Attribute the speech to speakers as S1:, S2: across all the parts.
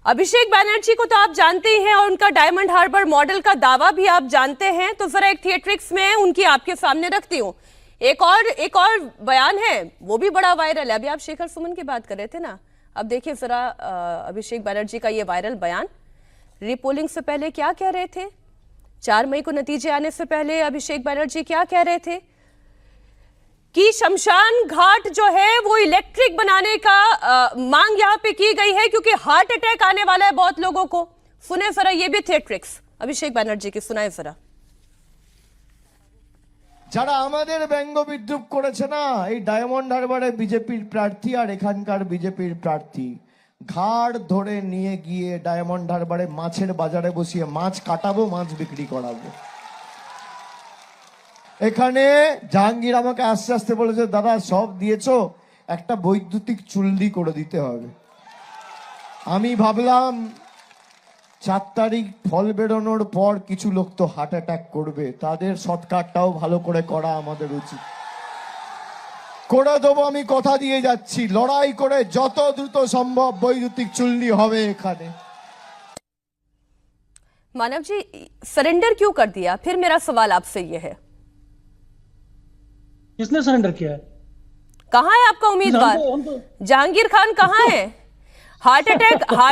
S1: अभिषेक बैनर्जी को तो आप जानते ही हैं और उनका डायमंड हार्बर मॉडल का दावा भी आप जानते हैं, तो जरा एक थिएट्रिक्स में उनकी आपके सामने रखती हूँ। एक और बयान है, वो भी बड़ा वायरल है। अभी आप शेखर सुमन की बात कर रहे थे ना, अब देखिए जरा अभिषेक बैनर्जी का ये वायरल बयान। रीपोलिंग से पहले क्या कह रहे थे, 4 मई को नतीजे आने से पहले अभिषेक बैनर्जी क्या कह रहे थे कि शमशान घाट जो है वो इलेक्ट्रिक बनाने का मांग यहाँ पे की गई है क्योंकि हार्ट अटैक आने वाला है बहुत लोगों को। सुने जरा ये भी थिएट्रिक्स अभिषेक बैनर्जी की, सुनाए जरा।
S2: যারা আমাদের ব্যঙ্গ বিদ্রুপ করেছে না, এই ডায়মন্ড হারবারে বিজেপির প্রার্থী আর এখানকার বিজেপির প্রার্থী ঘাড় ধরে নিয়ে গিয়ে ডায়মন্ড হারবারে মাছের বাজারে বসিয়ে মাছ কাটাবো, মাছ বিক্রি করাবো। এখানে জাহাঙ্গীর আমাকে আস্তে আস্তে বলেছে, দাদা সব দিয়েছো, একটা বৈদ্যুতিক চুল্লি করে দিতে হবে। আমি ভাবলাম 4 তারিখ ফল বেরোনোর পর কিছু লোক তো হার্ট অ্যাটাক করবে, তাদের সৎকারটাও ভালো করে করা আমাদের উচিত। করে দেবো, আমি কথা দিয়ে যাচ্ছি, লড়াই করে যত দ্রুত সম্ভব বৈদ্যুতিক চুল্লি হবে এখানে।
S1: मानव जी सरेंडर क्यों कर दिया? फिर मेरा सवाल आपसे ये है,
S3: किसने सरेंडर किया है?
S1: कहाँ है आपका उम्मीदवार? जहांगीर खान कहाँ है? हार्ट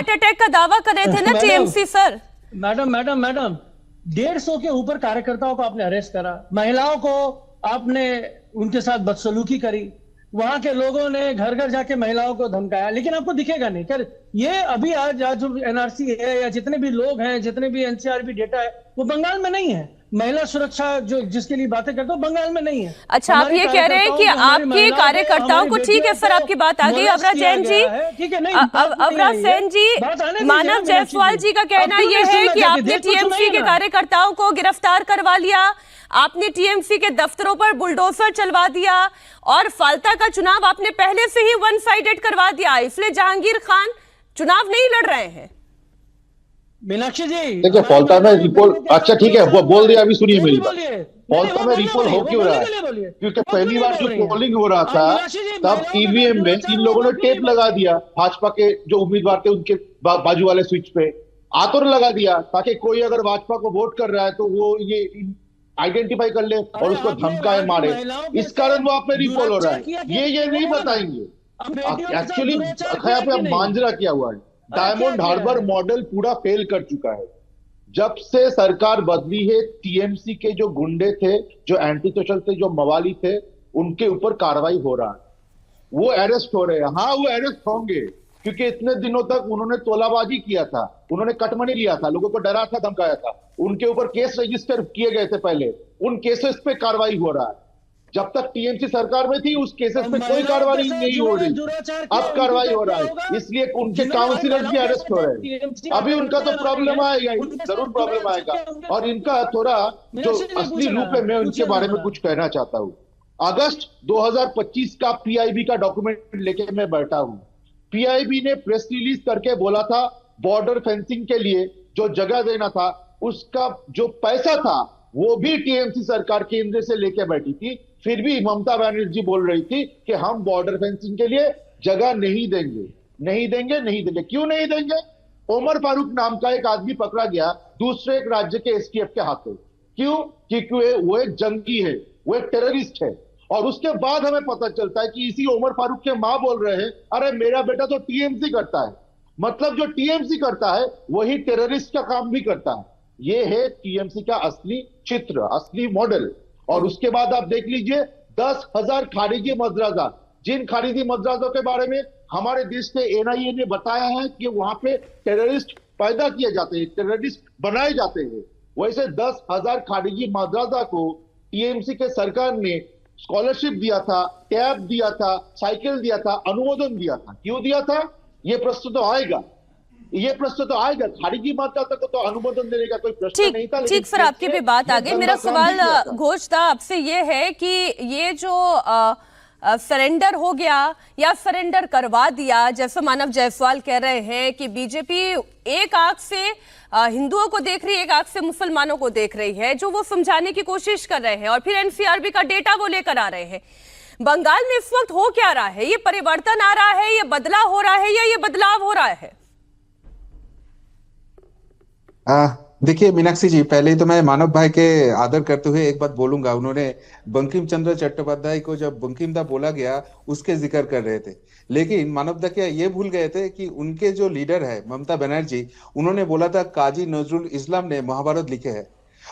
S1: अटैक का दावा कर रहे थे ना टीएमसी सर।
S3: मैडम 150 के ऊपर कार्यकर्ताओं को आपने अरेस्ट करा, महिलाओं को आपने उनके साथ बदसलूकी करी, वहां के लोगों ने घर घर जाके महिलाओं को धमकाया, लेकिन आपको दिखेगा नहीं। क्या ये अभी आज जो एनआरसी है या जितने भी लोग हैं, जितने भी एनसीआरबी डेटा है, वो बंगाल में नहीं है। महिला सुरक्षा जो जिसके लिए बातें करते हो बंगाल में नहीं है।
S1: अच्छा, आप ये कह रहे हैं कि आपके कार्यकर्ताओं को, ठीक है सर आपकी बात आ गई। अवराज जैन जी,
S3: ठीक है, नहीं
S1: अवराज सेन जी, मानव जायसवाल जी का कहना यह है कि आपने टीएमसी के कार्यकर्ताओं को गिरफ्तार करवा लिया, आपने टीएमसी के दफ्तरों पर बुलडोजर चलवा दिया और फाल्ता का चुनाव आपने पहले से ही वन साइडेड करवा दिया, इसलिए जहांगीर खान चुनाव नहीं लड़ रहे हैं।
S3: मीनाक्षी जी
S4: देखिए, फॉल्टा में रिपोल, अच्छा ठीक है वो बोल दिया, अभी सुनिए मेरी बात। फॉल्टा में रिपोल हो क्यों रहा है? क्योंकि पहली बार जो पोलिंग हो रहा था तब ईवीएम में इन लोगों ने टेप लगा दिया, भाजपा के जो उम्मीदवार थे उनके बाजू वाले स्विच पे आतुर लगा दिया, ताकि कोई अगर भाजपा को वोट कर रहा है तो वो ये आइडेंटिफाई कर ले और उसको धमकाए मारे, इस कारण वो आप में रिपोल हो रहा है। ये नहीं बताएंगे एक्चुअली यहाँ पे मांजरा किया हुआ है। डायमंड हार्बर मॉडल पूरा फेल कर चुका है। जब से सरकार बदली है, टीएमसी के जो गुंडे थे, जो एंटी सोशल थे, जो मवाली थे, उनके ऊपर कार्रवाई हो रहा है, वो अरेस्ट हो रहे हैं। हाँ, वो अरेस्ट होंगे क्योंकि इतने दिनों तक उन्होंने तोलाबाजी किया था, उन्होंने कटमनी लिया था, लोगों को डरा था, धमकाया था, उनके ऊपर केस रजिस्टर किए गए थे पहले, उन केसेस पे कार्रवाई हो रहा है। जब तक टीएमसी सरकार में थी उस केसेस पे कोई कार्रवाई नहीं हो रही, अब कार्रवाई हो रहा है, इसलिए उनके काउंसिलर भी अरेस्ट हो रहे हैं। अभी उनका तो प्रॉब्लम आएगा, जरूर प्रॉब्लम आएगा। और इनका थोड़ा जो असली रूप है, मैं उनके बारे में कुछ कहना चाहता हूँ। अगस्त 2025 का पीआईबी का डॉक्यूमेंट लेके मैं बैठा हूँ। पीआईबी ने प्रेस रिलीज करके बोला था बॉर्डर फेंसिंग के लिए जो जगह देना था उसका जो पैसा था वो भी टीएमसी सरकार केंद्र से लेके बैठी थी। फिर भी ममता बनर्जी बोल रही थी कि हम बॉर्डर फेंसिंग के लिए जगह नहीं देंगे। क्यों नहीं देंगे? उमर फारूक नाम का एक आदमी पकड़ा गया दूसरे एक राज्य के एसटीएफ के हाथों। क्यों? क्योंकि वो एक जंगी है, वो एक टेररिस्ट है। और उसके बाद हमें पता चलता है कि इसी उमर फारूक के मां बोल रहे हैं, अरे मेरा बेटा तो टीएमसी करता है। मतलब जो टीएमसी करता है वही टेररिस्ट का काम भी करता है। ये है टीएमसी का असली चित्र, असली मॉडल। और उसके बाद आप देख लीजिए 10,000 खारिजी मदरसा, जिन खारिजी मदरसों के बारे में हमारे देश के एनआईए ने बताया है कि वहां पे टेररिस्ट पैदा किए जाते हैं, टेररिस्ट बनाए जाते हैं, वैसे 10,000 खारिजी मदरसा को टीएमसी के सरकार ने स्कॉलरशिप दिया था, टैब दिया था, साइकिल दिया था, अनुमोदन दिया था। क्यों दिया था? ये प्रश्न तो आएगा, खारिजी माता को तो अनुमोदन देने का कोई प्रश्न नहीं था।
S1: ठीक सर, आपकी भी बात आ गई। मेरा सवाल घोष था आपसे ये है कि ये जो सरेंडर हो गया या सरेंडर करवा दिया, जैसे मानव जायसवाल कह रहे हैं कि बीजेपी एक आंख से हिंदुओं को देख रही है, एक आंख से मुसलमानों को देख रही है, जो वो समझाने की कोशिश कर रहे हैं और फिर एनसीआरबी का डेटा वो लेकर आ रहे हैं। बंगाल में इस वक्त हो क्या रहा है? ये परिवर्तन आ रहा है, ये बदलाव हो रहा है या ये बदलाव हो रहा है?
S5: देखिए मीनाक्षी जी, पहले तो मैं मानव भाई के आदर करते हुए एक बात बोलूंगा। उन्होंने बंकिम चंद्र चट्टोपाध्याय को जब बंकिम दा बोला गया उसके जिक्र कर रहे थे, लेकिन मानव दा क्या ये भूल गए थे कि उनके जो लीडर है ममता बनर्जी, उन्होंने बोला था काजी नजरुल इस्लाम ने महाभारत लिखे है।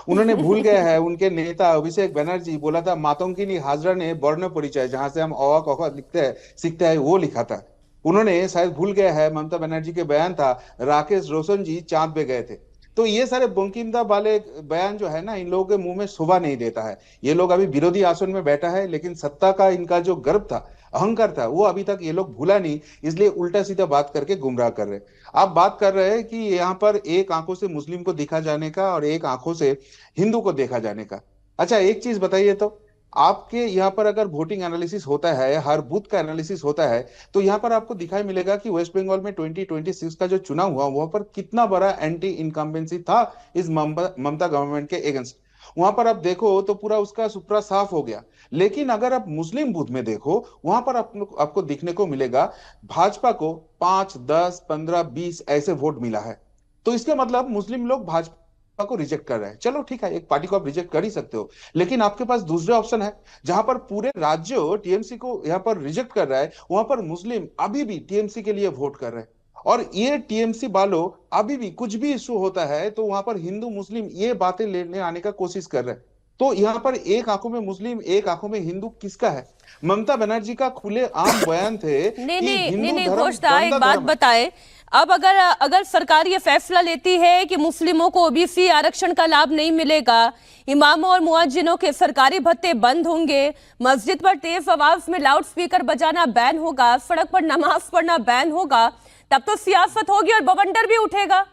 S5: उन्होंने भूल गया है उनके नेता अभिषेक बनर्जी बोला था मातंगिनी हाजरा ने वर्ण परिचय, जहां से हम अ क ख लिखते हैं सीखते हैं, वो लिखा था। उन्होंने शायद भूल गया है ममता बनर्जी के बयान था राकेश रोशन जी चांद पे गए थे। तो ये सारे बंकिमदा वाले बयान जो है ना, इन लोगों के मुंह में शोभा नहीं देता है। ये लोग अभी विरोधी आसन में बैठा है, लेकिन सत्ता का इनका जो गर्व था, अहंकार था, वो अभी तक ये लोग भूला नहीं, इसलिए उल्टा सीधा बात करके गुमराह कर रहे। आप बात कर रहे हैं कि यहाँ पर एक आंखों से मुस्लिम को देखा जाने का और एक आंखों से हिंदू को देखा जाने का। अच्छा एक चीज बताइए तो, आपके यहाँ पर अगर वोटिंग एनालिसिस होता है, हर बूथ का एनालिसिस होता है, तो यहाँ पर आपको दिखाई मिलेगा कि वेस्ट बंगाल में 2026 का जो चुनाव हुआ वहां पर कितना बड़ा एंटी इनकम्बेंसी था इस ममता गवर्नमेंट के अगेंस्ट। वहां पर आप देखो तो पूरा उसका सुपड़ा साफ हो गया। लेकिन अगर आप मुस्लिम बूथ में देखो, वहां पर आपको दिखने को मिलेगा भाजपा को 5, 10, 15, 20 ऐसे वोट मिला है। तो इसका मतलब मुस्लिम लोग भाजपा को रिजेक्ट कर रहे हैं। चलो ठीक है, एक पार्टी को आप रिजेक्ट कर ही सकते हो, लेकिन आपके पास दूसरे ऑप्शन है जहां पर पूरे राज्य टीएमसी को यहां पर रिजेक्ट कर रहा है, वहां पर मुस्लिम अभी भी टीएमसी के लिए वोट कर रहे हैं। और ये टीएमसी वालों अभी भी कुछ भी इशू होता है तो वहां पर हिंदू मुस्लिम ये बातें लेने आने का कोशिश कर रहे हैं। तो यहाँ पर एक आंखों में मुस्लिम एक आंखों में हिंदू किसका है? ममता बनर्जी का खुले आम बयान थे
S1: नहीं
S5: कि
S1: नहीं
S5: हिंदू
S1: नहीं नहीं
S5: धर्म
S1: घोषदा, एक
S5: गंदा
S1: बात
S5: धर्म है।
S1: बताए। अब अगर सरकार ये फैसला लेती है कि मुस्लिमों को ओबीसी आरक्षण का लाभ नहीं मिलेगा, इमामों और मुअज्जिनों के सरकारी भत्ते बंद होंगे, मस्जिद पर तेज आवाज में लाउड स्पीकर बजाना बैन होगा, सड़क पर नमाज पढ़ना बैन होगा, तब तो सियासत होगी और बवंडर भी उठेगा।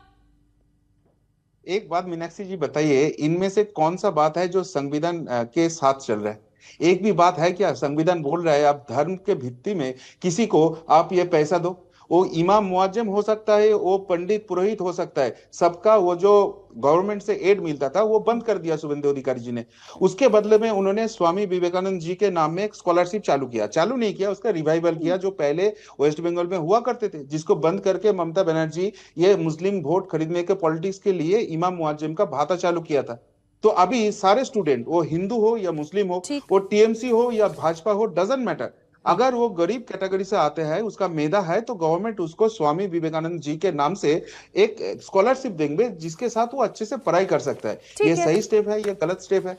S5: एक बात मीनाक्षी जी बताइए, इनमें से कौन सा बात है जो संविधान के साथ चल रहा है? एक भी बात है क्या? संविधान बोल रहा है आप धर्म के भित्ति में किसी को आप ये पैसा दो। वो इमाम मुअज्जिम हो सकता है, वो पंडित पुरोहित हो सकता है, सबका वो जो गवर्नमेंट से एड मिलता था वो बंद कर दिया शुभेंदु अधिकारी जी ने। उसके बदले में उन्होंने स्वामी विवेकानंद जी के नाम में एक स्कॉलरशिप चालू नहीं किया, उसका रिवाइवल किया, जो पहले वेस्ट बंगाल में हुआ करते थे, जिसको बंद करके ममता बनर्जी ये मुस्लिम वोट खरीदने के पॉलिटिक्स के लिए इमाम मुअज्जिम का भाता चालू किया था। तो अभी सारे स्टूडेंट, वो हिंदू हो या मुस्लिम हो,
S1: ठीक।
S5: वो टीएमसी हो या भाजपा हो, डजंट मैटर, अगर वो गरीब कैटेगरी से आते हैं, उसका मेधा है, तो गवर्नमेंट उसको स्वामी विवेकानंद जी के नाम से एक स्कॉलरशिप देंगे जिसके साथ वो अच्छे से पढ़ाई कर सकता है।
S1: ठीक
S5: ये
S1: है।
S5: सही स्टेप है, ये गलत स्टेप है?